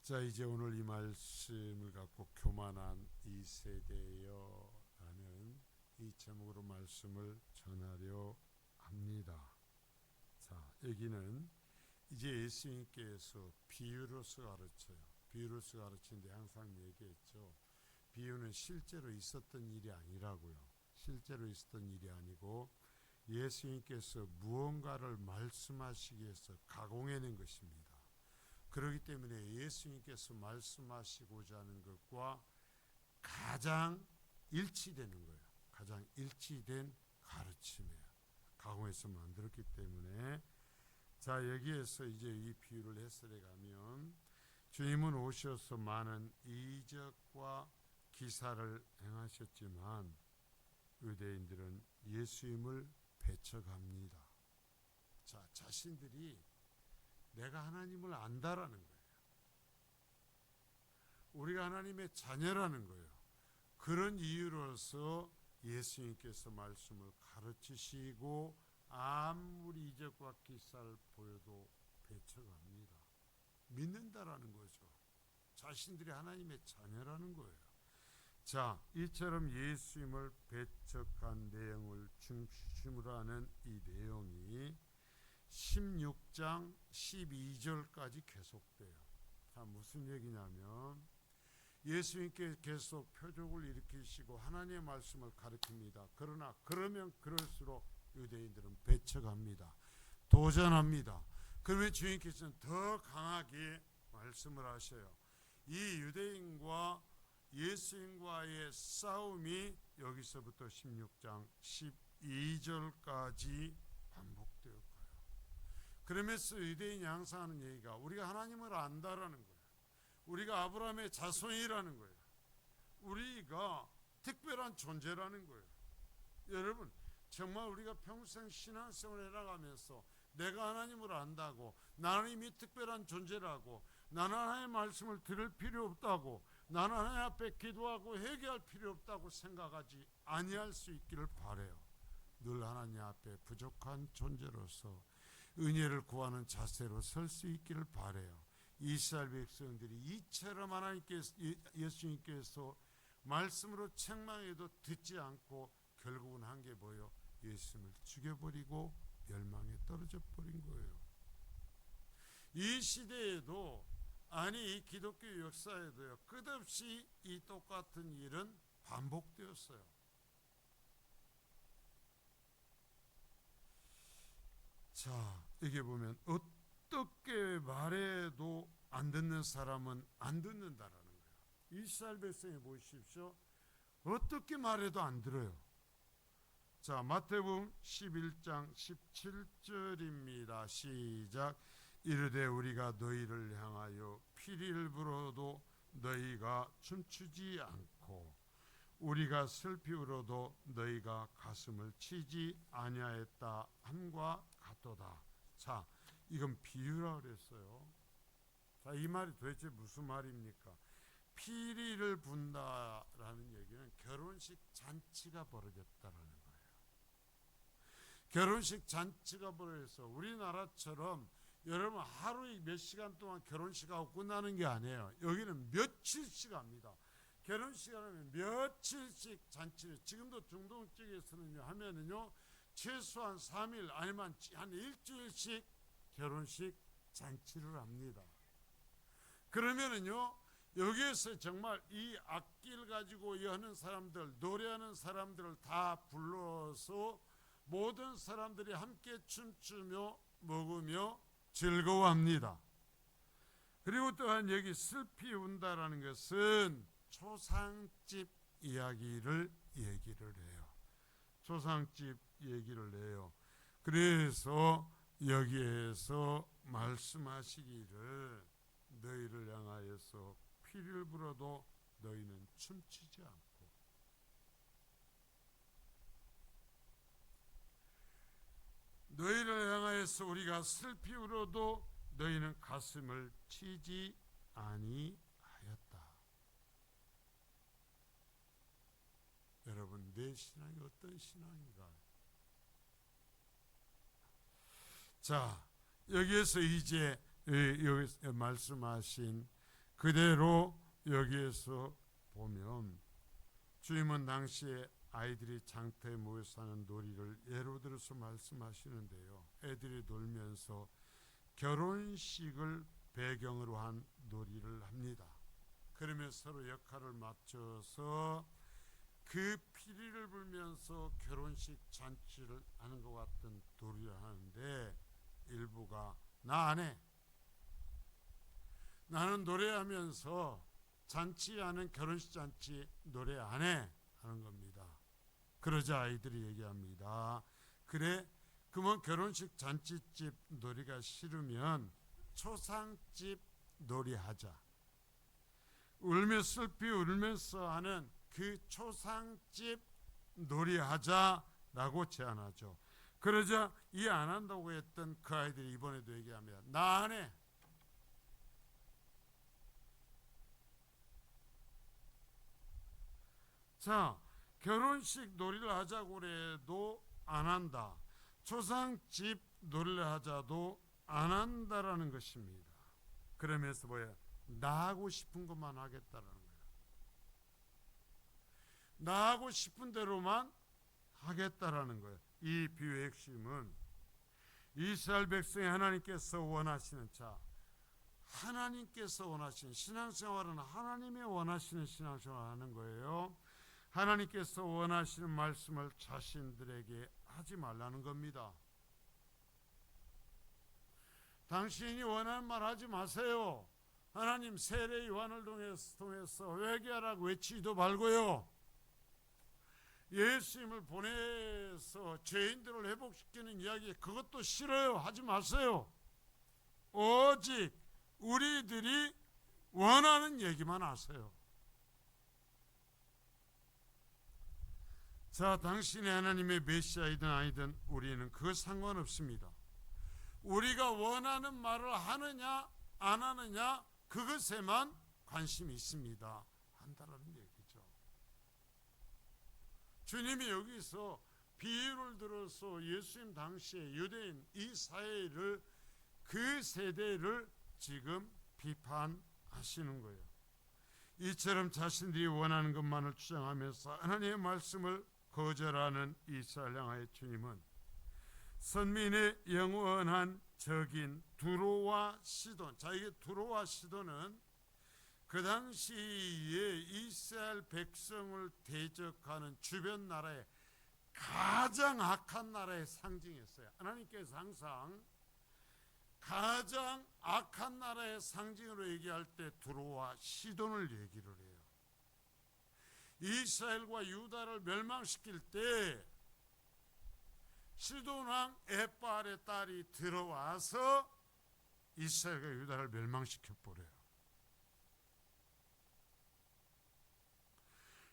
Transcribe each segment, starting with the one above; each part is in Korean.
자, 이제 오늘 이 말씀을 갖고 교만한 이 세대여 라는 이 제목으로 말씀을 전하려 합니다. 자, 여기는 이제 예수님께서 비유로서 가르쳐요. 비유로서 가르치는데 항상 얘기했죠. 비유는 실제로 있었던 일이 아니라고요. 실제로 있었던 일이 아니고 예수님께서 무언가를 말씀하시기 위해서 가공해낸 것입니다. 그렇기 때문에 예수님께서 말씀하시고자 하는 것과 가장 일치되는 거예요. 가장 일치된 가르침이에요. 가공해서 만들었기 때문에 자, 여기에서 이제 이 비유를 해설해 가면 주님은 오셔서 많은 이적과 기사를 행하셨지만 유대인들은 예수님을 배척합니다. 자, 자신들이 내가 하나님을 안다라는 거예요. 우리가 하나님의 자녀라는 거예요. 그런 이유로서 예수님께서 말씀을 가르치시고 아무리 이적과 기사를 보여도 배척합니다. 믿는다라는 거죠. 자신들이 하나님의 자녀라는 거예요. 자, 이처럼 예수님을 배척한 내용을 중심으로 하는 이 내용이 16장 12절까지 계속돼요. 자, 무슨 얘기냐면 예수님께 계속 표적을 일으키시고 하나님의 말씀을 가르칩니다. 그러나 그러면 그럴수록 유대인들은 배척합니다. 도전합니다. 그러면 주님께서는 더 강하게 말씀을 하셔요. 이 유대인과 예수님과의 싸움이 여기서부터 16장 12절까지 반복되었고, 그러면서 유대인이 항상 하는 얘기가 우리가 하나님을 안다라는 거예요. 우리가 아브라함의 자손이라는 거예요. 우리가 특별한 존재라는 거예요. 여러분, 정말 우리가 평생 신앙생활을 해나가면서 내가 하나님을 안다고, 나는 이미 특별한 존재라고, 나는 하나님의 말씀을 들을 필요 없다고, 나는 하나님 앞에 기도하고 회개할 필요 없다고 생각하지 아니할 수 있기를 바라요. 늘 하나님 앞에 부족한 존재로서 은혜를 구하는 자세로 설 수 있기를 바라요. 이스라엘 백성들이 이처럼 예수님께서 말씀으로 책망해도 듣지 않고 결국은 한 게 뭐예요? 예수님을 죽여버리고 멸망에 떨어져 버린 거예요. 이 시대에도, 아니 이 기독교 역사에도요, 끝없이 이 똑같은 일은 반복되었어요. 자, 여기 보면 어떻게 말해도 안 듣는 사람은 안 듣는다라는 거예요. 이스라엘 백성이 보십시오. 어떻게 말해도 안 들어요. 자, 마태복음 11장 17절입니다. 시작. 이르되 우리가 너희를 향하여 피리를 불어도 너희가 춤추지 않고 우리가 슬피 울어도 너희가 가슴을 치지 아니하였다 함과 같도다. 자, 이건 비유라 그랬어요. 자, 이 말이 도대체 무슨 말입니까? 피리를 분다라는 얘기는 결혼식 잔치가 벌어졌다라는 거예요. 결혼식 잔치가 벌어져서 우리나라처럼 여러분 하루에 몇 시간 동안 결혼식하고 끝나는 게 아니에요. 여기는 며칠씩 합니다. 결혼식 하면 며칠씩 잔치를, 지금도 중동 쪽에서는요 하면은요 최소한 3일 아니면 한 일주일씩 결혼식 잔치를 합니다. 그러면은요 여기에서 정말 이 악기를 가지고 하는 사람들, 노래하는 사람들을 다 불러서 모든 사람들이 함께 춤추며 먹으며 즐거워합니다. 그리고 또한 여기 슬피 운다라는 것은 초상집 이야기를 얘기를 해요. 초상집 얘기를 해요. 그래서 여기에서 말씀하시기를 너희를 향하여서 피를 불어도 너희는 춤추지 않고, 너희를 향하여서 우리가 슬피 울어도 너희는 가슴을 치지 아니하였다. 여러분, 내 신앙이 어떤 신앙인가? 자, 여기에서 이제 여기서 말씀하신 그 그대로 여기에서 보면 주님은 당시에 아이들이 장터에 모여 사는 놀이를 예로 들어서 말씀하시는데요. 애들이 놀면서 결혼식을 배경으로 한 놀이를 합니다. 그러면 서로 역할을 맞춰서 그 피리를 불면서 결혼식 잔치를 하는 것 같은 놀이를 하는데 일부가 나 안 해. 나는 노래하면서 잔치하는 결혼식 잔치 노래 안 해 하는 겁니다. 그러자 아이들이 얘기합니다. 그래 그러면 결혼식 잔치집 놀이가 싫으면 초상집 놀이하자. 울며 슬피 울면서 하는 그 초상집 놀이하자라고 제안하죠. 그러자 이해 안 한다고 했던 그 아이들이 이번에도 얘기합니다. 나 안 해. 자, 결혼식 놀이를 하자고 그래도 안 한다. 초상집 놀이를 하자도 안 한다라는 것입니다. 그러면서 뭐예요? 나 하고 싶은 것만 하겠다라는 거예요. 나 하고 싶은 대로만 하겠다라는 거예요. 이 비유의 핵심은 이스라엘 백성이 하나님께서 원하시는 하나님께서 원하시는 신앙생활은 하나님이 원하시는 신앙생활을 하는 거예요. 하나님께서 원하시는 말씀을 자신들에게 하지 말라는 겁니다. 당신이 원하는 말 하지 마세요. 하나님 세례 요한을 통해서 회개하라고 외치지도 말고요. 예수님을 보내서 죄인들을 회복시키는 이야기 그것도 싫어요. 하지 마세요. 오직 우리들이 원하는 얘기만 하세요. 자, 당신이 하나님의 메시아이든 아니든 우리는 그거 상관없습니다. 우리가 원하는 말을 하느냐 안 하느냐 그것에만 관심이 있습니다. 한다라는 얘기죠. 주님이 여기서 비유를 들어서 예수님 당시에 유대인 이 사회를 그 세대를 지금 비판하시는 거예요. 이처럼 자신들이 원하는 것만을 주장하면서 하나님의 말씀을 거절하는 이스라엘 향하여 주님은 선민의 영원한 적인 두로와 시돈. 자, 이게 두로와 시돈은 그 당시에 이스라엘 백성을 대적하는 주변 나라의 가장 악한 나라의 상징이었어요. 하나님께서 항상 가장 악한 나라의 상징으로 얘기할 때 두로와 시돈을 얘기를 해요. 이스라엘과 유다를 멸망시킬 때 시돈 왕 에발의 딸이 들어와서 이스라엘과 유다를 멸망시켜 버려요.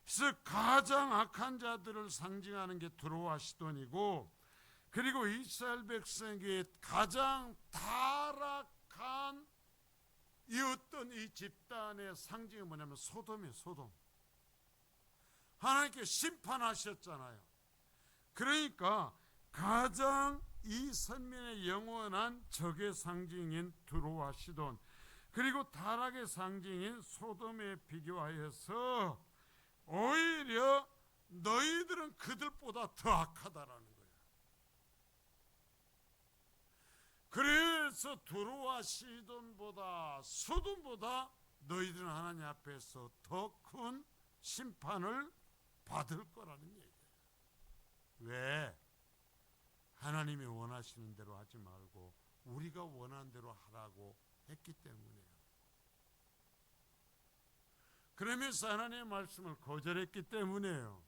그래서 가장 악한 자들을 상징하는 게 두로와 시돈이고, 그리고 이스라엘 백성에게 가장 타락한 이 어떤 이 집단의 상징이 뭐냐면 소돔이에요. 소돔. 하나님께 심판하셨잖아요. 그러니까 가장 이 선민의 영원한 적의 상징인 두로와 시돈, 그리고 타락의 상징인 소돔에 비교하여서 오히려 너희들은 그들보다 더 악하다라는 거예요. 그래서 두로와 시돈보다 소돔보다 너희들은 하나님 앞에서 더 큰 심판을 받을 거라는 얘기예요. 왜? 하나님이 원하시는 대로 하지 말고 우리가 원하는 대로 하라고 했기 때문이에요. 그러면서 하나님의 말씀을 거절했기 때문이에요.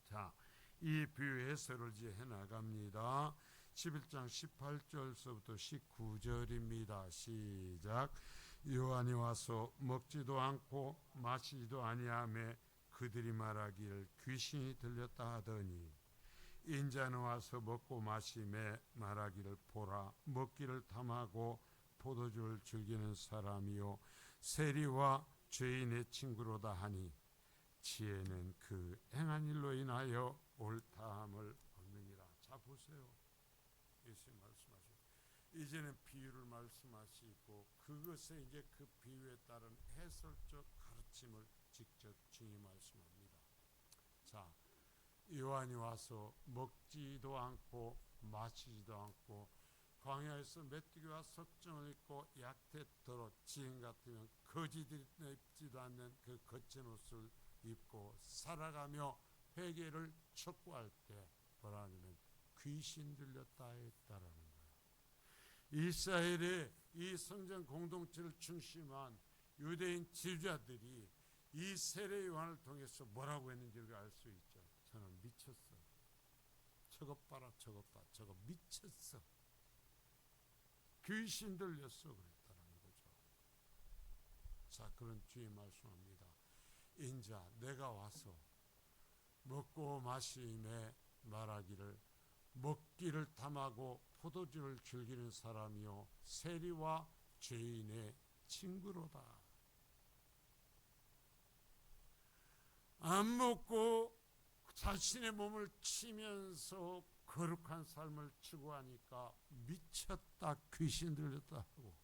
자, 이 비유 해설을 이제 해나갑니다. 11장 18절서부터 19절입니다. 시작. 요한이 와서 먹지도 않고 마시지도 아니하며 그들이 말하기를 귀신이 들렸다 하더니, 인자는 와서 먹고 마시며 말하기를 보라, 먹기를 탐하고 포도주를 즐기는 사람이요 세리와 죄인의 친구로다 하니 지혜는 그 행한 일로 인하여 옳다함을 얻느니라. 자, 보세요. 예수님 말씀하시죠. 이제는 비유를 말씀하시고 그것에 이제 그 비유에 따른 해설적 가르침을 직접 주님 말씀합니다. 자, 요한이 와서 먹지도 않고 마시지도 않고 광야에서 메뚜기와 석정을 입고 약태토록 지금 같으면 거지들이 입지도 않는 그 거친 옷을 입고 살아가며 회개를 촉구할 때 뭐라 하냐면 귀신 들렸다 했다라는 거예요. 이스라엘의 이 성전 공동체를 중심한 유대인 지도자들이 이 세례 요한을 통해서 뭐라고 했는지 우리가 알 수 있죠. 저는 미쳤어. 저것 봐라, 저것 봐. 저거 미쳤어. 귀신 들렸어 그랬다는 거죠. 자, 그런 주의 말씀합니다. 인자 내가 와서 먹고 마심에 말하기를 먹기를 탐하고 포도주를 즐기는 사람이요 세리와 죄인의 친구로다. 안 먹고 자신의 몸을 치면서 거룩한 삶을 추구하니까 미쳤다, 귀신 들렸다 하고,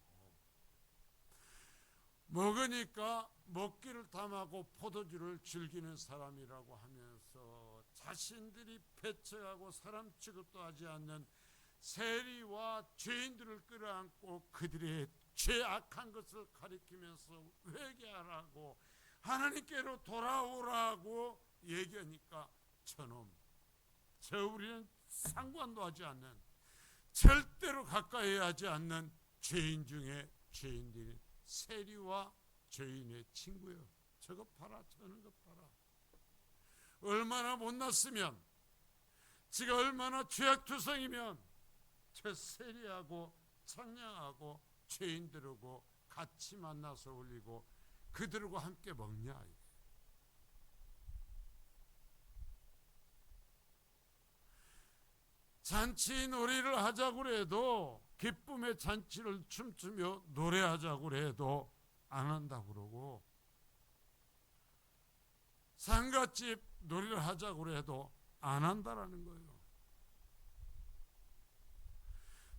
먹으니까 먹기를 탐하고 포도주를 즐기는 사람이라고 하면서 자신들이 배척하고 사람 취급도 하지 않는 세리와 죄인들을 끌어안고 그들의 죄악한 것을 가리키면서 회개하라고 하나님께로 돌아오라고 얘기하니까 저놈, 저 우리는 상관도 하지 않는, 절대로 가까이 하지 않는 죄인 중에 죄인들이 세리와 죄인의 친구요. 저거 봐라, 저런 것 봐라. 얼마나 못났으면, 지가 얼마나 죄악투성이면 저 세리하고 창량하고 죄인들하고 같이 만나서 올리고 그들하고 함께 먹냐. 잔치 놀이를 하자고 해도, 기쁨의 잔치를 춤추며 노래하자고 해도 안 한다고 그러고, 상갓집 놀이를 하자고 해도 안 한다라는 거예요.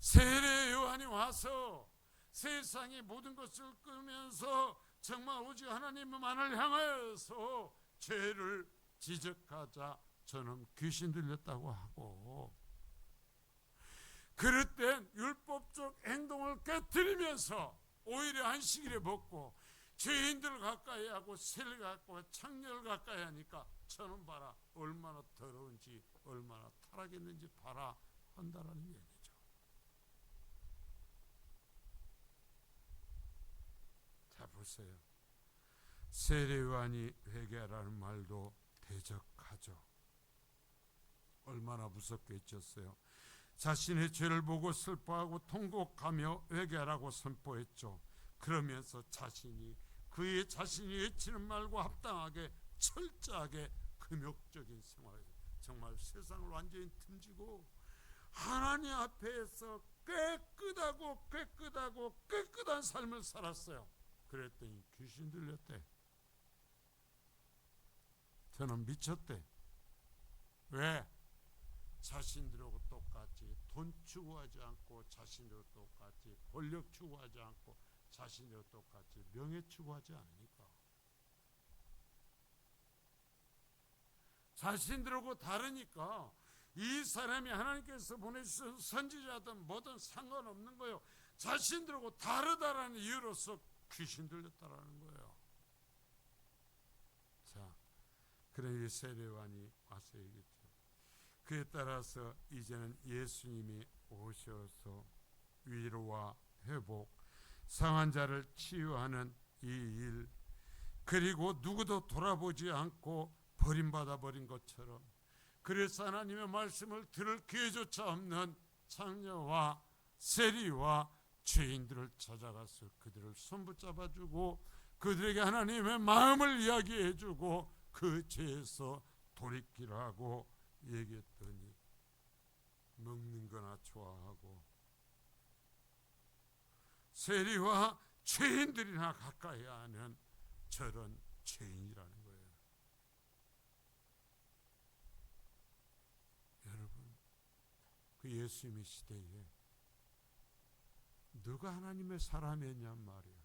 세례 요한이 와서 세상의 모든 것을 끄면서 정말 오직 하나님만을 향하여서 죄를 지적하자 저는 귀신 들렸다고 하고, 그럴 땐 율법적 행동을 깨뜨리면서 오히려 안식일에 먹고 죄인들을 가까이 하고 세리를 가까이 하고 창녀를 가까이 하니까 저는 봐라 얼마나 더러운지 얼마나 타락했는지 봐라 한다라는 얘기죠. 자, 보세요. 세례 요한이 회개하라는 말도 대적하죠. 얼마나 무섭게 잊었어요. 자신의 죄를 보고 슬퍼하고 통곡하며 회개하라고 선포했죠. 그러면서 그의 자신이 외치는 말과 합당하게 철저하게 금욕적인 생활, 정말 세상을 완전히 틈지고 하나님 앞에서 깨끗한 삶을 살았어요. 그랬더니 귀신 들렸대. 저는 미쳤대. 왜? 자신들하고 똑같이 돈 추구하지 않고, 자신들하고 똑같이 권력 추구하지 않고, 자신들하고 똑같이 명예 추구하지 않으니까. 자신들하고 다르니까 이 사람이 하나님께서 보내주신 선지자든 뭐든 상관없는 거예요. 자신들하고 다르다라는 이유로서 귀신 들렸다라는 거예요. 자, 그래 세례 요한이 와서 얘기했죠. 그에 따라서 이제는 예수님이 오셔서 위로와 회복, 상한 자를 치유하는 이 일, 그리고 누구도 돌아보지 않고 버림받아 버린 것처럼, 그래서 하나님의 말씀을 들을 기회조차 없는 창녀와 세리와 죄인들을 찾아가서 그들을 손붙잡아주고 그들에게 하나님의 마음을 이야기해주고 그 죄에서 돌이키라고 얘기했더니 먹는 거나 좋아하고 세리와 죄인들이나 가까이 하는 저런 죄인이라는 거예요. 여러분, 그 예수님의 시대에 누가 하나님의 사람이었냔 말이야.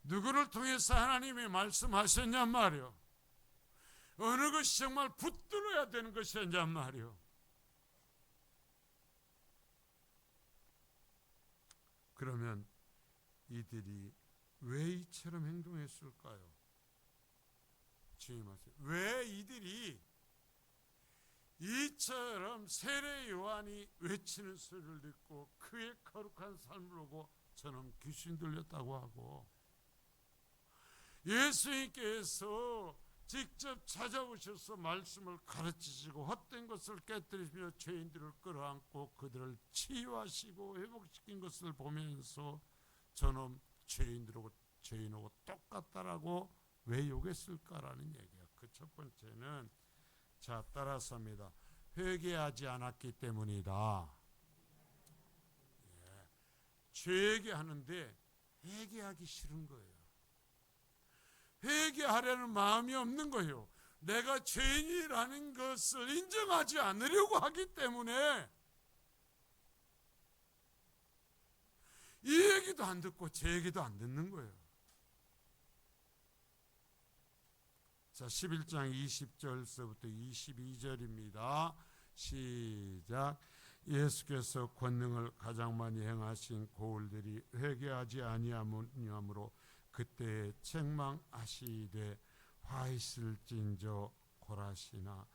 누구를 통해서 하나님이 말씀하셨냔 말이야. 어느 것이 정말 붙들어야 되는 것이었냔 말이야. 그러면 이들이 왜 이처럼 행동했을까요? 주님 하세요. 왜 이들이 이처럼 세례 요한이 외치는 소리를 듣고 그의 거룩한 삶을 보고 저놈 귀신 들렸다고 하고, 예수님께서 직접 찾아오셔서 말씀을 가르치시고 헛된 것을 깨뜨리시며 죄인들을 끌어안고 그들을 치유하시고 회복시킨 것을 보면서 저놈 죄인하고 똑같다라고 왜 욕했을까라는 얘기야. 그 첫 번째는, 자, 따라서 합니다. 회개하지 않았기 때문이다. 예. 죄회개하는데 회개하기 싫은 거예요. 회개하려는 마음이 없는 거예요. 내가 죄인이라는 것을 인정하지 않으려고 하기 때문에 이 얘기도 안 듣고 제 얘기도 안 듣는 거예요. 자, 11장 20절서부터 22절입니다. 시작. 예수께서 권능을 가장 많이 행하신 고울들이 회개하지 아니함으로 그때에 책망하시되 화 있을진저 고라시나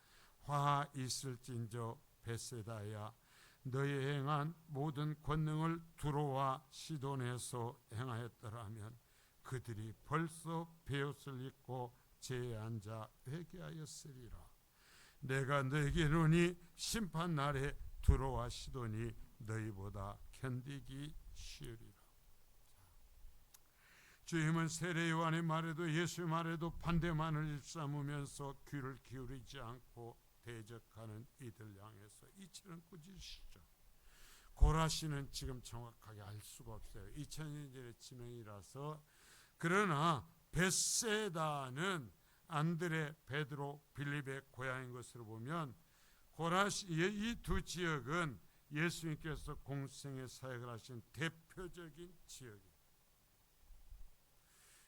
화 있을진저 베세다야 너희 행한 모든 권능을 두로와 시돈에서 행하였더라면 그들이 벌써 베옷을 입고 제에 앉아 회개하였으리라. 내가 너에게 이르노니 심판 날에 두로와 시돈이 너희보다 견디기 쉬우리라. 주님은 세례 요한의 말에도 예수의 말에도 반대만을 일삼으면서 귀를 기울이지 않고 대적하는 이들 향해서 이처럼 꾸짖으시죠. 고라시는 지금 정확하게 알 수가 없어요. 2000년 전의 지명이라서. 그러나 베세다는 안드레, 베드로, 빌립의 고향인 것으로 보면 고라시, 이 두 지역은 예수님께서 공생의 사역을 하신 대표적인 지역이에요.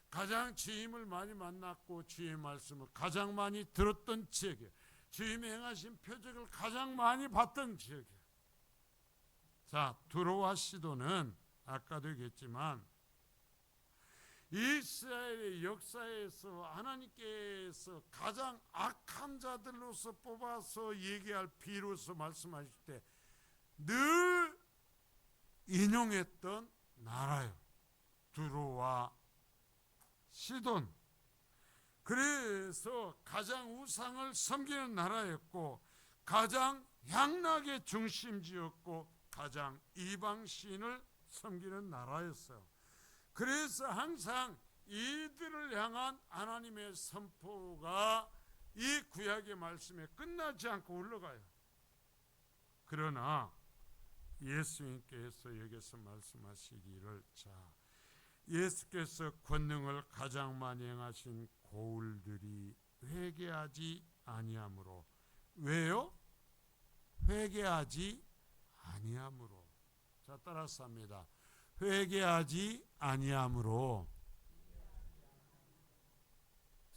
가장 주님을 많이 만났고 주의 말씀을 가장 많이 들었던 지역이에요. 주님이 행하신 표적을 가장 많이 봤던 지역이에요. 자, 두로와 시도는 아까도 얘기했지만 이스라엘의 역사에서 하나님께서 가장 악한 자들로서 뽑아서 얘기할 비로소 말씀하실 때 늘 인용했던 나라요. 두로와 시돈. 그래서 가장 우상을 섬기는 나라였고 가장 향락의 중심지였고 가장 이방신을 섬기는 나라였어요. 그래서 항상 이들을 향한 하나님의 선포가 이 구약의 말씀에 끝나지 않고 흘러가요. 그러나 예수님께서 여기서 말씀하시기를, 자, 예수께서 권능을 가장 많이 행하신 고울들이 회개하지 아니함으로. 왜요? 회개하지 아니함으로. 자, 따라서 합니다. 회개하지 아니함으로.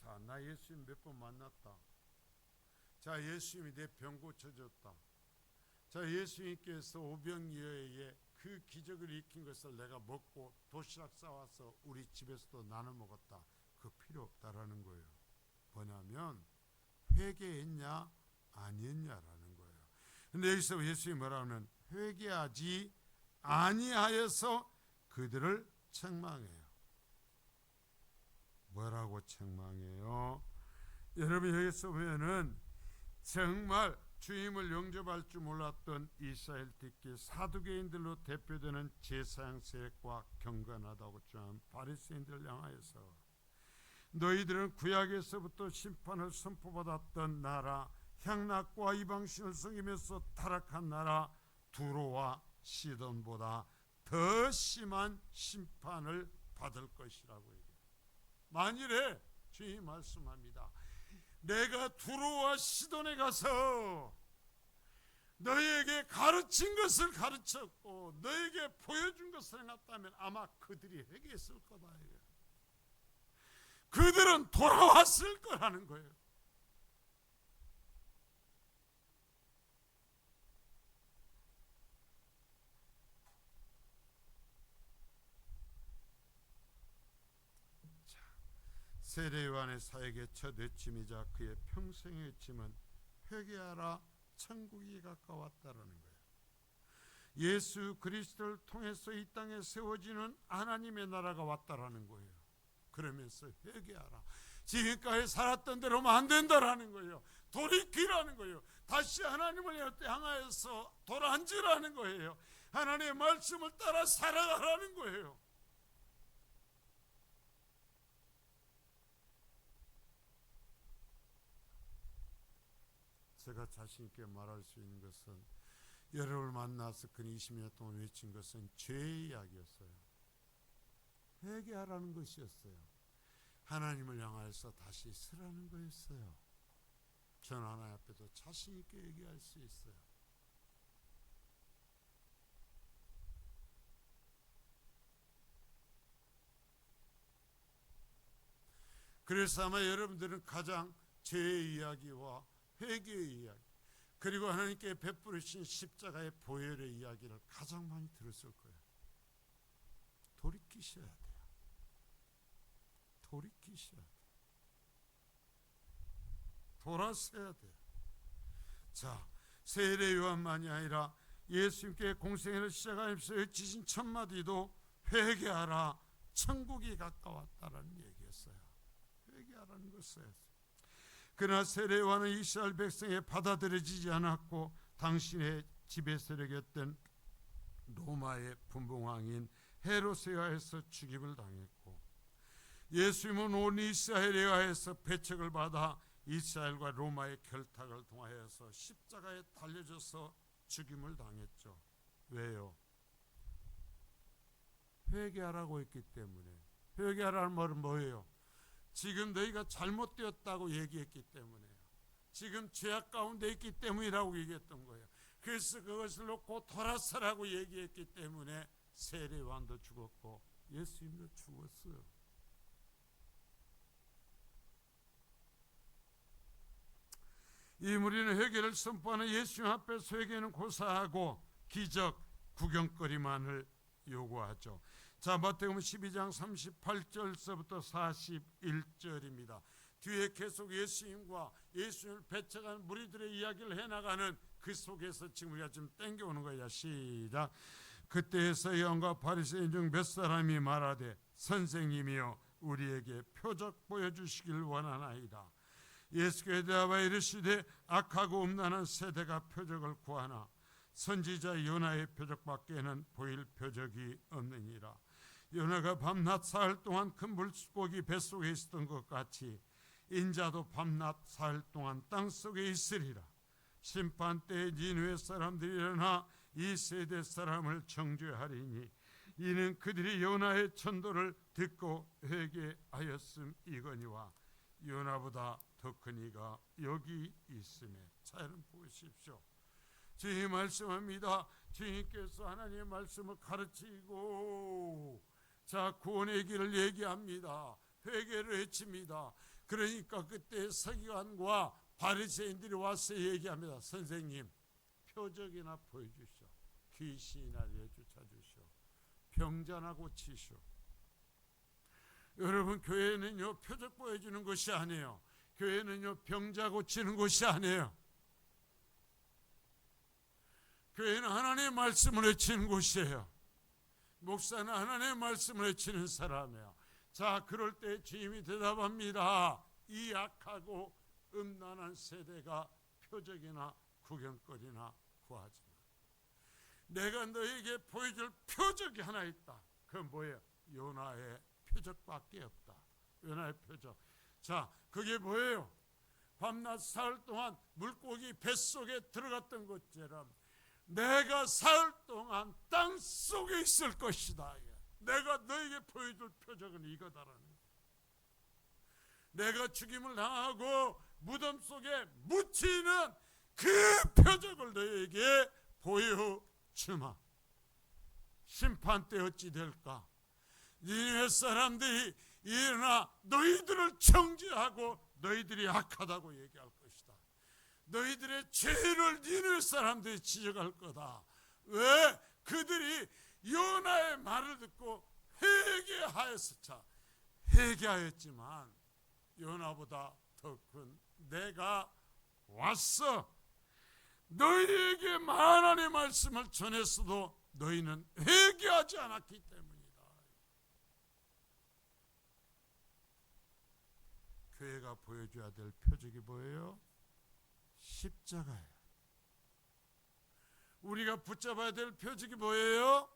자, 나 예수님 몇 번 만났다. 자, 예수님이 내 병 고쳐줬다. 자, 예수님께서 오병이어에게 그 기적을 일으킨 것을 내가 먹고 도시락 싸와서 우리 집에서도 나눠 먹었다. 그 필요 없다라는 거예요. 뭐냐면 회개했냐 아니했냐라는 거예요. 근데 여기서 예수님이 뭐라 하면 회개하지 아니하여서 그들을 책망해요. 뭐라고 책망해요? 여러분, 여기서 보면은 정말 주님을 영접할 줄 몰랐던 이스라엘 특히 사두개인들로 대표되는 제사장 세력과 경건하다고 주장한 바리새인들을 향하여서 너희들은 구약에서부터 심판을 선포받았던 나라, 향락과 이방신을 섬기면서 타락한 나라 두로와 시돈보다 더 심한 심판을 받을 것이라고 얘기해요. 만일에 주님이 말씀합니다. 내가 두로와 시돈에 가서 너희에게 가르친 것을 가르쳤고 너희에게 보여준 것을 해놨다면 아마 그들이 회개했을 거다. 그들은 돌아왔을 거라는 거예요. 세례 요한의 사역의 첫 외침이자 그의 평생의 외침은 회개하라, 천국이 가까웠다라는 거예요. 예수 그리스도를 통해서 이 땅에 세워지는 하나님의 나라가 왔다라는 거예요. 그러면서 회개하라, 지금까지 살았던 대로면 안 된다라는 거예요. 돌이키라는 거예요. 다시 하나님을 향하여서 돌아앉으라는 거예요. 하나님의 말씀을 따라 살아가라는 거예요. 제가 자신 있게 말할 수 있는 것은 여러분을 만나서 그 20년 동안 외친 것은 죄의 이야기였어요. 회개하라는 것이었어요. 하나님을 향하여서 다시 서라는 거였어요. 저는 하나님 앞에도 자신 있게 얘기할 수 있어요. 그래서 아마 여러분들은 가장 죄의 이야기와 회개의 이야기, 그리고 하나님께 베푸르신 십자가의 보혈의 이야기를 가장 많이 들었을 거예요. 돌이키셔야 돼요. 돌이키셔야 돼요. 돌아서야 돼요. 자, 세례 요한만이 아니라 예수님께 공생애를 시작하면서 외치신 첫 마디도 회개하라, 천국이 가까웠다라는 얘기였어요. 회개하라는 것이었어요. 그러나 세례 요한은 이스라엘 백성에 받아들여지지 않았고 당신의 지배 세력이었던 로마의 분봉왕인 헤롯에 의해서 죽임을 당했고, 예수님은 온 이스라엘에 의해서 배척을 받아 이스라엘과 로마의 결탁을 통하여서 십자가에 달려져서 죽임을 당했죠. 왜요? 회개하라고 했기 때문에. 회개하라는 말은 뭐예요? 지금 너희가 잘못되었다고 얘기했기 때문에요. 지금 죄악 가운데 있기 때문이라고 얘기했던 거예요. 그래서 그것을 놓고 돌아서라고 얘기했기 때문에 세례 요한도 죽었고 예수님도 죽었어요. 이 무리는 회개를 선포하는 예수님 앞에서 회개는 고사하고 기적, 구경거리만을 요구하죠. 자, 마태복음 12장 38절서부터 41절입니다. 뒤에 계속 예수님과 예수님을 배척한 무리들의 이야기를 해나가는 그 속에서 지금 우리가 좀 땡겨오는 거야. 시작. 그때에서 요한과 바리새인 중 몇 사람이 말하되 선생님이여 우리에게 표적 보여주시길 원하나이다. 예수께서 대답하여 이르시되 악하고 음란한 세대가 표적을 구하나 선지자 요나의 표적밖에는 보일 표적이 없느니라. 요나가 밤낮 사흘 동안 큰 물고기 뱃속에 있었던 것 같이 인자도 밤낮 사흘 동안 땅속에 있으리라. 심판 때에 니느웨 사람들이 일어나 이 세대 사람을 정죄하리니 이는 그들이 요나의 천도를 듣고 회개하였음이거니와 요나보다 더 큰 이가 여기 있음에. 자, 여러분 보십시오. 주님 말씀합니다. 주님께서 하나님의 말씀을 가르치고 자, 구원의 길을 얘기합니다. 회개를 외칩니다. 그러니까 그때 서기관과 바리새인들이 와서 얘기합니다. 선생님, 표적이나 보여주시오. 귀신이나 내쫓아주시오. 병자나 고치시오. 여러분, 교회는요 표적 보여주는 것이 아니에요. 교회는요 병자 고치는 것이 아니에요. 교회는 하나님의 말씀을 외치는 곳이에요. 목사는 하나님의 말씀을 외치는 사람이에요. 자, 그럴 때 주님이 대답합니다. 이 악하고 음란한 세대가 표적이나 구경거리나 구하지 마. 내가 너에게 보여줄 표적이 하나 있다. 그건 뭐예요? 요나의 표적밖에 없다. 요나의 표적. 자, 그게 뭐예요? 밤낮 사흘 동안 물고기 뱃속에 들어갔던 것처럼 내가 사흘 동안 땅 속에 있을 것이다. 내가 너에게 보여줄 표적은 이거다라는 거예요. 내가 죽임을 당하고 무덤 속에 묻히는 그 표적을 너희에게 보여주마. 심판 때 어찌 될까? 니느웨 사람들이 일어나 너희들을 정죄하고 너희들이 악하다고 얘기할 것이다. 너희들의 죄를 니느웨 사람들이 지적할 거다. 왜? 그들이 요나의 말을 듣고 회개하였으차. 회개하였지만 요나보다 더 큰 내가 왔어. 너희에게 하나님의 말씀을 전했어도 너희는 회개하지 않았기 때문이다. 교회가 보여줘야 될 표적이 뭐예요? 십자가예요. 우리가 붙잡아야 될 표적이 뭐예요?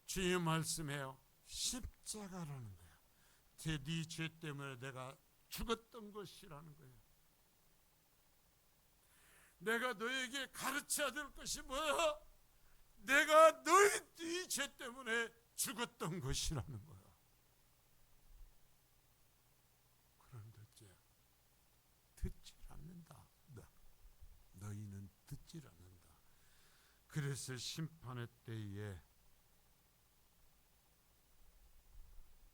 주님 말씀해요. 십자가라는 거예요. 네 죄 때문에 내가 죽었던 것이라는 거예요. 내가 너에게 가르쳐야 될 것이 뭐야? 내가 너희 죄 때문에 죽었던 것이라는 거야. 그런데 듣질 않는다. 너희는 듣질 않는다. 그래서 심판의 때에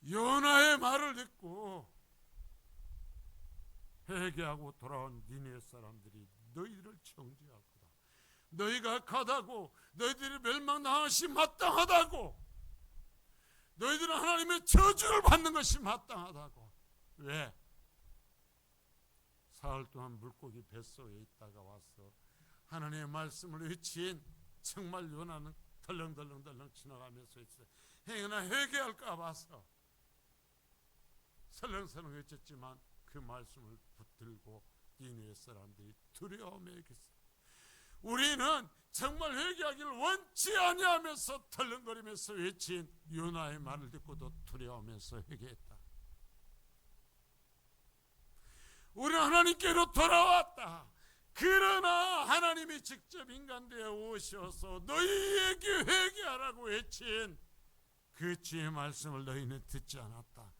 요나의 말을 듣고 회개하고 돌아온 니느웨 사람들이 너희들을 정죄할 거다. 너희가 악하다고, 너희들이 멸망당한 것이 마땅하다고, 너희들은 하나님의 저주를 받는 것이 마땅하다고. 왜? 사흘 동안 물고기 뱃속에 있다가 와서 하나님의 말씀을 외친 정말 요나는 덜렁덜렁 지나가면서 있어요. 행여나 회개할까 봐서 설렁설렁 외쳤지만 그 말씀을 붙들고 니느웨 사람들이 두려움에 있었어요. 우리는 정말 회개하기를 원치 아니하면서 덜렁거리면서 외친 요나의 말을 듣고도 두려워하면서 회개했다. 우리는 하나님께로 돌아왔다. 그러나 하나님이 직접 인간되어 오셔서 너희에게 회개하라고 외친 그 주의 말씀을 너희는 듣지 않았다.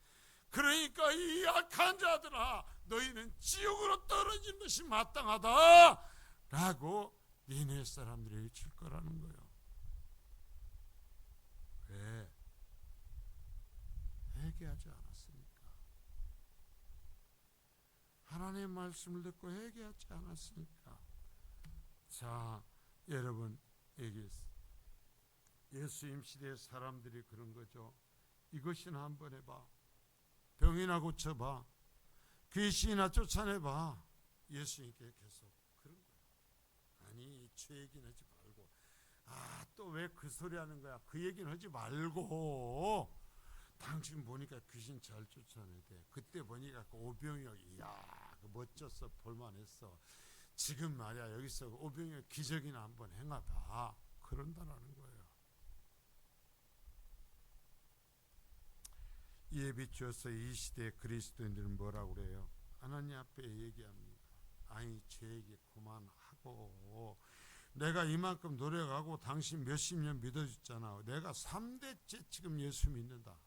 그러니까 이 악한 자들아, 너희는 지옥으로 떨어진 것이 마땅하다 라고 니느웨 사람들이 외칠 거라는 거예요. 왜? 회개하지 않았으니까. 하나님의 말씀을 듣고 회개하지 않았으니까. 자, 여러분, 예수님 시대의 사람들이 그런 거죠. 이것이나 한번 해봐. 병이나 고쳐봐. 귀신이나 쫓아내봐. 예수님께 계속 그런 거야. 아니, 죄 얘기는 하지 말고, 또 왜 그 소리 하는 거야? 그 얘기는 하지 말고, 당신 보니까 귀신 잘 쫓아내대. 그때 보니까 그 오병이어, 이야, 그 멋졌어, 볼만했어. 지금 말이야, 여기서 오병이어 기적이나 한번 행하봐. 그런다라는 거예요. 이에 비추어서 이 시대의 그리스도인들은 뭐라고 그래요? 하나님 앞에 얘기합니다. 아니, 죄 얘기 그만하고, 내가 이만큼 노력하고 당신 몇십 년 믿어줬잖아. 내가 3대째 지금 예수 믿는다.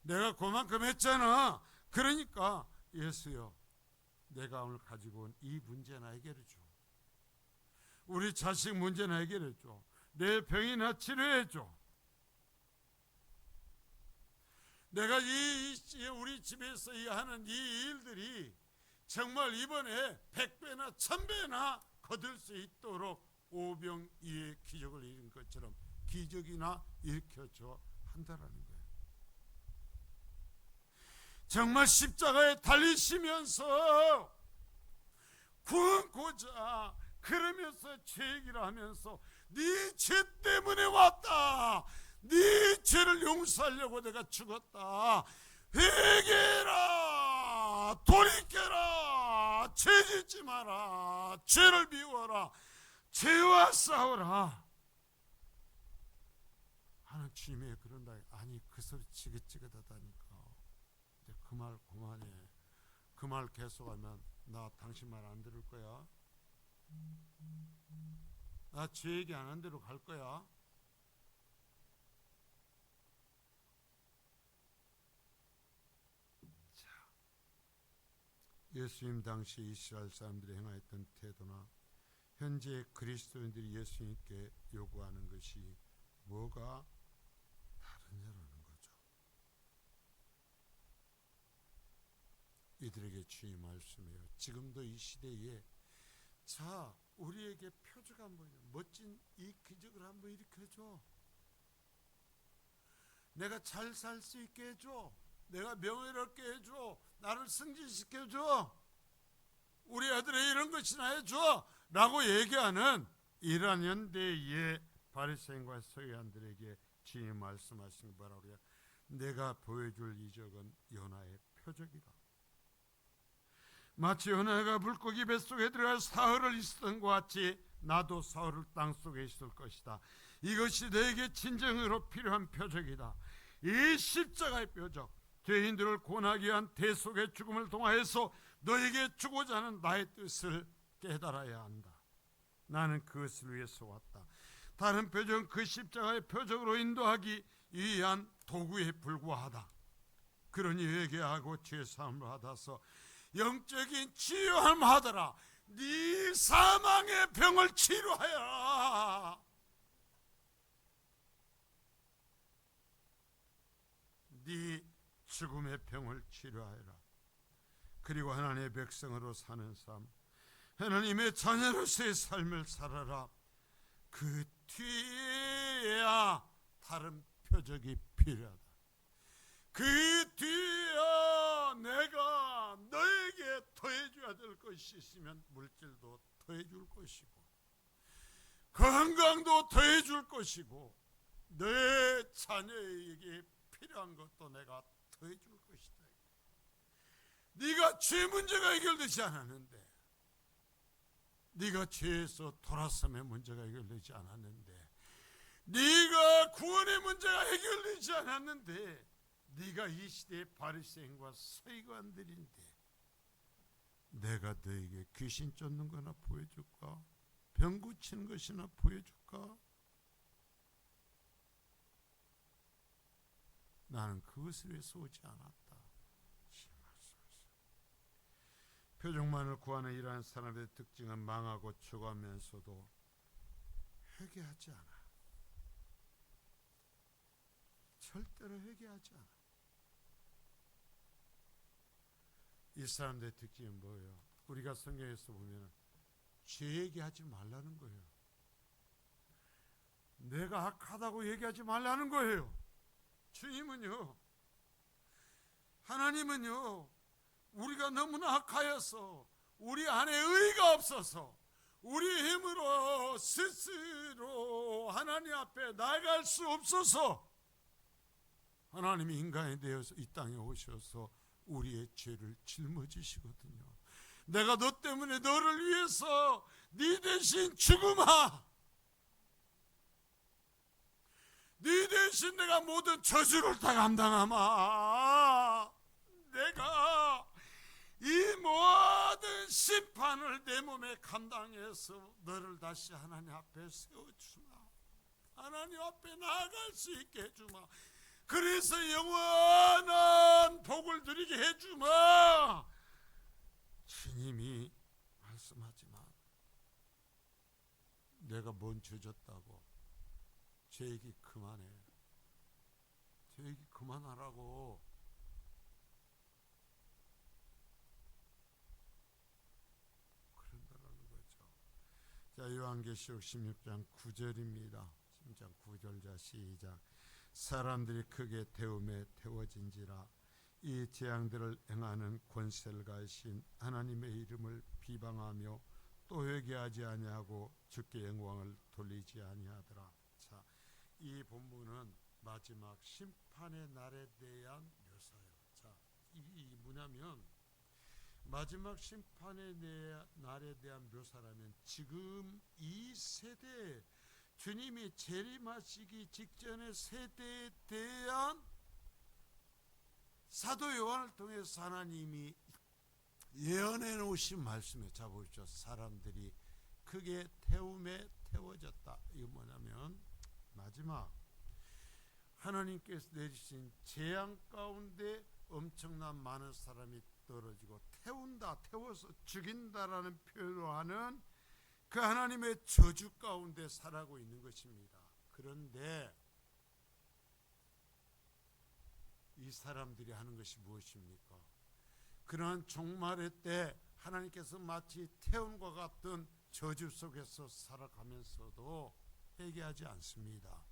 내가 그만큼 했잖아. 그러니까 예수여, 내가 오늘 가지고 온 이 문제나 해결해줘. 우리 자식 문제나 해결해줘. 내 병이나 치료해줘. 내가 우리 집에서 하는 이 일들이 정말 이번에 100배나 1000배나 거둘 수 있도록 오병이의 기적을 이룬 것처럼 기적이나 일으켜줘 한다라는 거예요. 정말 십자가에 달리시면서 구원고자 그러면서 죄 얘기를 하면서 네 죄 때문에 왔다. 네 죄를 용서하려고 내가 죽었다. 회개해라. 돌이켜라. 죄 짓지 마라. 죄를 미워라. 죄와 싸우라 하는 주님의 그런다. 아니, 그 소리 지긋지긋하다니까. 이제 그 말 그만해. 그 말 계속하면 나 당신 말 안 들을 거야. 나 죄 얘기 안 한 대로 갈 거야. 예수님 당시 이스라엘 사람들이 행하였던 태도나 현재 그리스도인들이 예수님께 요구하는 것이 뭐가 다르냐라는 거죠. 이들에게 주의 말씀해요. 지금도 이 시대에 자, 우리에게 표적 한번, 멋진 이 기적을 한번 일으켜줘. 내가 잘 살 수 있게 해줘. 내가 명예롭게 해줘. 나를 승진시켜줘. 우리 아들의 이런 것이나 해줘. 라고 얘기하는 이러한 현대의 바리새인과 서기관들에게 주님 말씀하신 게 뭐라 그래요? 내가 보여줄 이적은 요나의 표적이다. 마치 요나가 물고기 뱃속에 들어가 사흘을 있었던 것 같이 나도 사흘을 땅속에 있을 것이다. 이것이 너에게 진정으로 필요한 표적이다. 이 십자가의 표적, 죄인들을 구원하기 위한 대속의 죽음을 통하여서 너에게 주고자 하는 나의 뜻을 깨달아야 한다. 나는 그것을 위해서 왔다. 다른 표적은 그 십자가의 표적으로 인도하기 위한 도구에 불과하다. 그러니 회개하고 죄사함을 받아서 영적인 치유함을 하더라. 네 사망의 병을 치료하여라. 네 죽음의 병을 치료하여라. 그리고 하나님의 백성으로 사는 삶, 하나님의 자녀로서의 삶을 살아라. 그 뒤에야 다른 표적이 필요하다. 그 뒤에야 내가 너에게 더해줘야 될 것이 있으면 물질도 더해줄 것이고 건강도 더해줄 것이고 내 자녀에게 필요한 것도 내가 더해줄 것이다. 네가 죄 문제가 해결되지 않았는데, 네가 죄에서 돌아섬의 문제가 해결되지 않았는데, 네가 구원의 문제가 해결되지 않았는데, 네가 이 시대의 바리새인과 서기관들인데 내가 너에게 귀신 쫓는 거나 보여줄까? 병 고치는 것이나 보여줄까? 나는 그것을 위해서 오지 않았다. 표적만을 구하는 이러한 사람의 특징은 망하고 죽어가면서도 회개하지 않아. 절대로 회개하지 않아. 이 사람들의 특징이 뭐예요? 우리가 성경에서 보면 죄 얘기하지 말라는 거예요. 내가 악하다고 얘기하지 말라는 거예요. 주님은요, 하나님은요, 우리가 너무나 악하여서 우리 안에 의가 없어서 우리 힘으로 스스로 하나님 앞에 나아갈 수 없어서 하나님이 인간이 되어서 이 땅에 오셔서 우리의 죄를 짊어지시거든요. 내가 너 때문에 너를 위해서 네 대신 죽으마. 네 대신 내가 모든 저주를 다 감당하마. 내가 이 모든 심판을 내 몸에 감당해서 너를 다시 하나님 앞에 세워주마. 하나님 앞에 나아갈 수 있게 해주마. 그래서 영원한 복을 누리게 해주마. 주님이 말씀하지만 내가 뭔 죄 졌다고 죄 얘기 그만해. 죄 얘기 그만하라고. 그런다라는 거죠. 자, 요한계시록 16장 9절입니다. 16장 9절 자 시작. 사람들이 크게 태움에 태워진지라 이 재앙들을 행하는 권세를 가지신 하나님의 이름을 비방하며 또 회개하지 아니하고 주께 영광을 돌리지 아니하더라. 자, 이 본문은 마지막 심판의 날에 대한 묘사예요. 자, 이 뭐냐면 마지막 심판의 날에 대한 묘사라면 지금 이 세대에 주님이 재림하시기 직전의 세대에 대한 사도 요한을 통해서 하나님이 예언해 놓으신 말씀에 자 보십시오. 사람들이 크게 태움에 태워졌다. 이거 뭐냐면 마지막 하나님께서 내리신 재앙 가운데 엄청난 많은 사람이 떨어지고 태운다, 태워서 죽인다라는 표현을 하는 그 하나님의 저주 가운데 살아가고 있는 것입니다. 그런데 이 사람들이 하는 것이 무엇입니까? 그러한 종말의 때 하나님께서 마치 태움과 같은 저주 속에서 살아가면서도 회개하지 않습니다.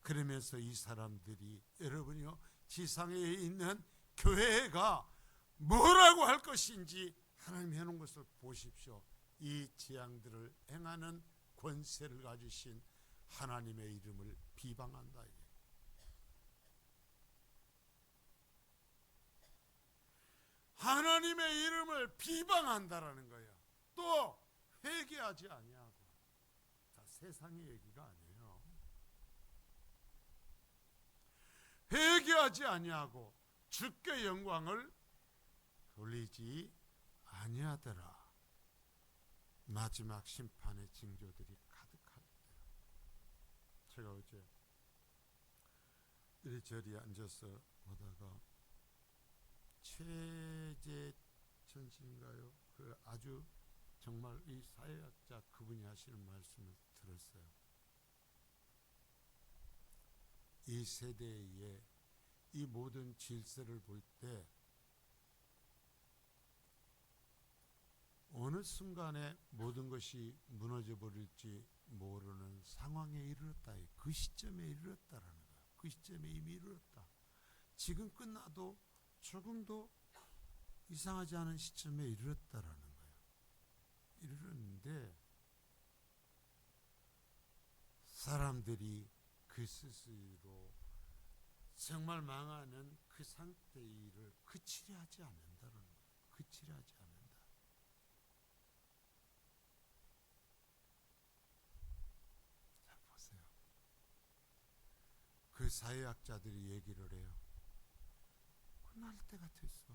그러면서 이 사람들이, 여러분이요, 지상에 있는 교회가 뭐라고 할 것인지 하나님이 해놓은 것을 보십시오. 이 재앙들을 행하는 권세를 가지신 하나님의 이름을 비방한다. 하나님의 이름을 비방한다라는 거예요. 또 회개하지 아니하고. 자, 세상의 얘기가 아니에요. 회개하지 아니하고 주께 영광을 돌리지 아니하더라. 마지막 심판의 징조들이 가득할 때. 제가 어제 이리저리 앉아서 보다가 최재천 씨인가요? 그 아주 정말 이 사회학자 그분이 하시는 말씀을 들었어요. 이 세대의 이 모든 질서를 볼 때 어느 순간에 모든 것이 무너져 버릴지 모르는 상황에 이르렀다. 그 시점에 이르렀다라는 거예요. 그 시점에 이미 이르렀다. 지금 끝나도 조금도 이상하지 않은 시점에 이르렀다라는 거예요. 이르렀는데 사람들이 그 스스로 정말 망하는 그 상태의 일을 그치려 하지 않는다는 거예요. 그치려 하지 않는다. 자, 보세요. 그 사회학자들이 얘기를 해요. 끝날 때가 됐어.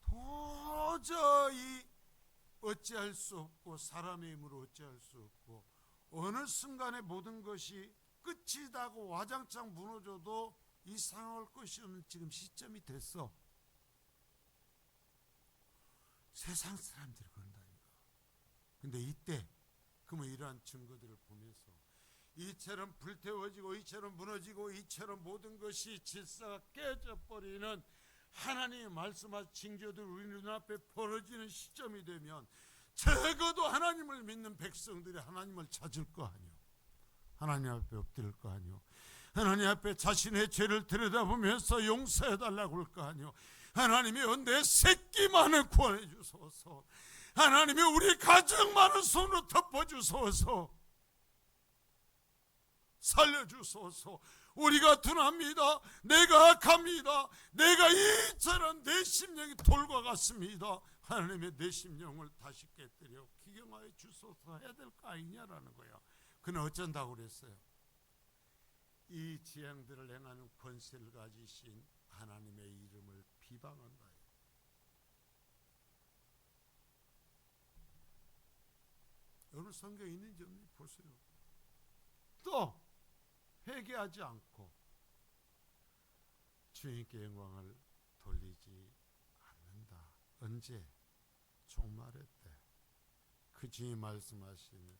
도저히 어찌할 수 없고 사람의 힘으로 어찌할 수 없고 어느 순간에 모든 것이 끝이다고 와장창 무너져도 이상할 것이 없는 지금 시점이 됐어. 세상 사람들이 그런다니까. 근데 이때 그러면 이러한 증거들을 보면서 이처럼 불태워지고 이처럼 무너지고 이처럼 모든 것이 질서가 깨져버리는 하나님의 말씀하신 징조들 우리 눈앞에 벌어지는 시점이 되면 적어도 하나님을 믿는 백성들이 하나님을 찾을 거 아니요. 하나님 앞에 엎드릴 거 아니요. 하나님 앞에 자신의 죄를 들여다보면서 용서해달라고 할 거 아니요. 하나님이여 내 새끼만을 구원해 주소서. 하나님이 우리 가정만을 손으로 덮어주소서. 살려주소서. 우리가 둔합니다. 내가 악합니다. 내가 이처럼 내 심령이 돌과 같습니다. 하나님의 내 심령을 다시 깨뜨려 기경하여 주소서 해야 될 거 아니냐라는 거야. 그는 어쩐다고 그랬어요? 이 재앙들을 행하는 권세를 가지신 하나님의 이름을 비방한다. 오늘 성경에 있는지 없는지 보세요. 또 회개하지 않고 주님께 영광을 돌리지 않는다. 언제? 종말의 때. 그 주님 말씀하시는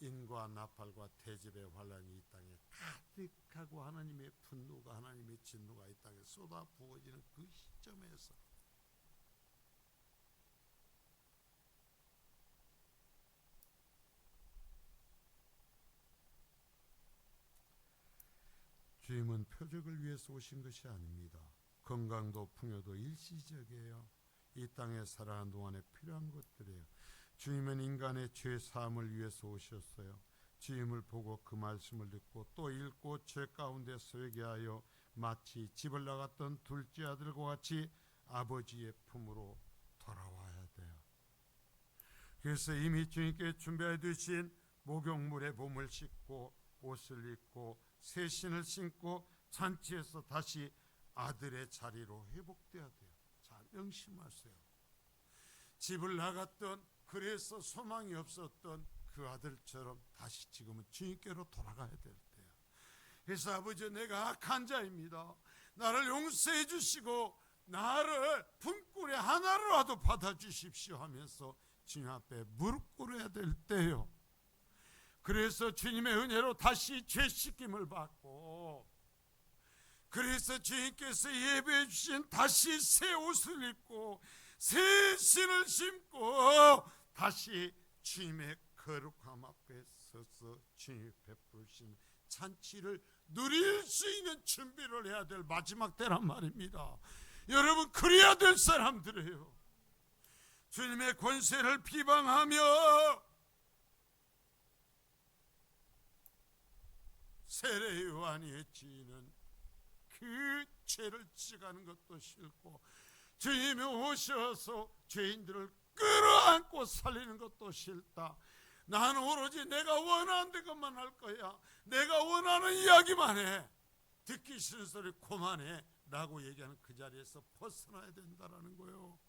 인과 나팔과 대접의 환란이 이 땅에 가득하고 하나님의 분노가 하나님의 진노가 이 땅에 쏟아 부어지는 그 시점에서 주님은 표적을 위해서 오신 것이 아닙니다. 건강도 풍요도 일시적이에요. 이 땅에 살아가는 동안에 필요한 것들이에요. 주님은 인간의 죄 사함을 위해서 오셨어요. 주님을 보고 그 말씀을 듣고 또 읽고 죄 가운데서 회개하여 마치 집을 나갔던 둘째 아들과 같이 아버지의 품으로 돌아와야 돼요. 그래서 이미 주님께 준비해 두신 목욕물에 몸을 씻고 옷을 입고 새 신을 신고 잔치에서 다시 아들의 자리로 회복돼야 돼요. 자, 명심하세요. 집을 나갔던 그래서 소망이 없었던 그 아들처럼 다시 지금은 주님께로 돌아가야 될 때야. 그래서 아버지 내가 악한 자입니다. 나를 용서해 주시고 나를 분꿀의 하나라도 받아주십시오 하면서 주님 앞에 무릎 꿇어야 될 때요. 그래서 주님의 은혜로 다시 죄 씻김을 받고, 그래서 주님께서 예배해 주신 다시 새 옷을 입고 새 신을 신고 다시 주님의 거룩함 앞에 서서 주님이 베푸신 잔치를 누릴 수 있는 준비를 해야 될 마지막 때란 말입니다. 여러분, 그래야 될 사람들이에요. 주님의 권세를 비방하며 세례 요한이 했지는 그 죄를 지가는 것도 싫고, 주님이 오셔서 죄인들을 끌어안고 살리는 것도 싫다. 나는 오로지 내가 원하는 것만 할 거야. 내가 원하는 이야기만 해. 듣기 싫은 소리 그만해 라고 얘기하는 그 자리에서 벗어나야 된다라는 거예요.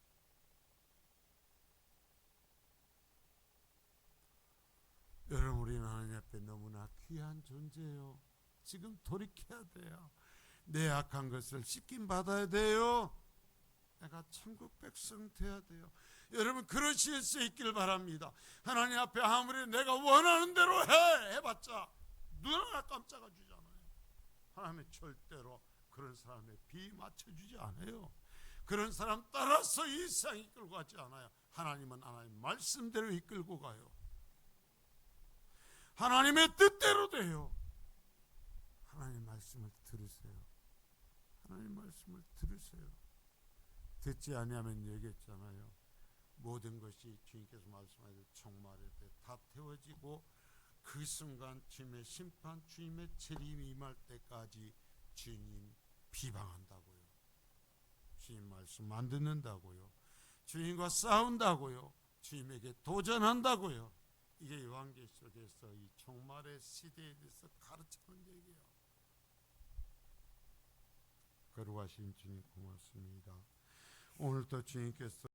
여러분, 우리는 하나님 앞에 너무나 귀한 존재예요. 지금 돌이켜야 돼요. 내 악한 것을 씻김 받아야 돼요. 내가 천국 백성 돼야 돼요. 여러분, 그러실 수 있길 바랍니다. 하나님 앞에 아무리 내가 원하는 대로 해봤자 눈 하나 깜짝아 주잖아요. 하나님은 절대로 그런 사람에 비 맞춰주지 않아요. 그런 사람 따라서 이 세상 이끌고 가지 않아요. 하나님은 하나님 말씀대로 이끌고 가요. 하나님의 뜻대로 돼요. 하나님 말씀을 들으세요. 하나님 말씀을 들으세요. 듣지 아니하면 얘기했잖아요. 모든 것이 주님께서 말씀하신 종말에 다 태워지고 그 순간 주님의 심판, 주님의 재림이 임할 때까지 주님 비방한다고요. 주님 말씀 안 듣는다고요. 주님과 싸운다고요. 주님에게 도전한다고요. 이게 요한계시록에서 이 종말의 시대에 대해서 가르치는 얘기예요. 거룩하신 주님 고맙습니다. 오늘도 주님께서